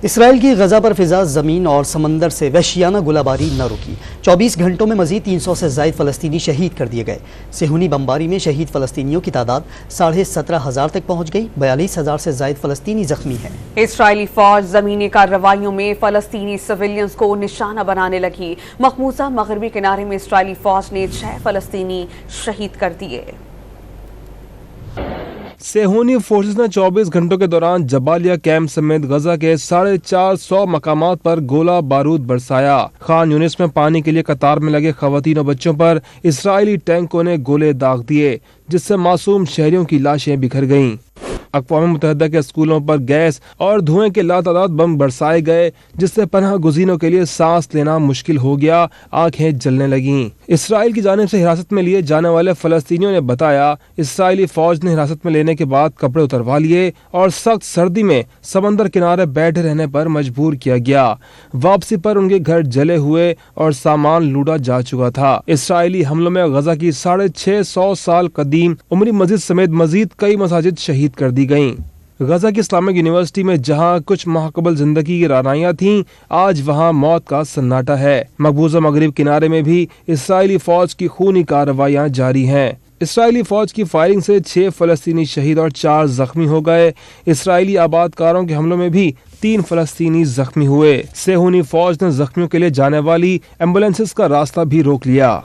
اسرائیل کی غزہ پر فضا، زمین اور سمندر سے وحشیانہ گولہ باری نہ رکی۔ 24 گھنٹوں میں مزید 300 سے زائد فلسطینی شہید کر دیے گئے۔ صہیونی بمباری میں شہید فلسطینیوں کی تعداد 17,500 تک پہنچ گئی۔ 42,000 سے زائد فلسطینی زخمی ہیں۔ اسرائیلی فوج زمینی کارروائیوں میں فلسطینی سویلینز کو نشانہ بنانے لگی۔ مقبوضہ مغربی کنارے میں اسرائیلی فوج نے 6 فلسطینی شہید کر دیے۔ صہیونی فورسز نے 24 گھنٹوں کے دوران جبالیہ کیمپ سمیت غزہ کے 450 مقامات پر گولہ بارود برسایا۔ خان یونس میں پانی کے لیے قطار میں لگے خواتین و بچوں پر اسرائیلی ٹینکوں نے گولے داغ دیے، جس سے معصوم شہریوں کی لاشیں بکھر گئیں۔ اقوام متحدہ کے اسکولوں پر گیس اور دھوئیں کے لاتعداد بم برسائے گئے، جس سے پناہ گزینوں کے لیے سانس لینا مشکل ہو گیا، آنکھیں جلنے لگیں۔ اسرائیل کی جانب سے حراست میں لیے جانے والے فلسطینیوں نے بتایا، اسرائیلی فوج نے حراست میں لینے کے بعد کپڑے اتروا لیے اور سخت سردی میں سمندر کنارے بیٹھے رہنے پر مجبور کیا گیا۔ واپسی پر ان کے گھر جلے ہوئے اور سامان لوٹا جا چکا تھا۔ اسرائیلی حملوں میں غزہ کی 650 سال قدیم عمری مسجد سمیت مزید کئی مساجد شہید کر دی گئیں۔ غزہ کی اسلامک یونیورسٹی میں جہاں کچھ ماہ قبل زندگی کی رعنائیاں تھیں، آج وہاں موت کا سناٹا ہے۔ مقبوضہ مغرب کنارے میں بھی اسرائیلی فوج کی خونی کارروائیاں جاری ہیں۔ اسرائیلی فوج کی فائرنگ سے 6 فلسطینی شہید اور 4 زخمی ہو گئے۔ اسرائیلی آباد کاروں کے حملوں میں بھی 3 فلسطینی زخمی ہوئے۔ صہیونی فوج نے زخمیوں کے لیے جانے والی ایمبولینسز کا راستہ بھی روک لیا۔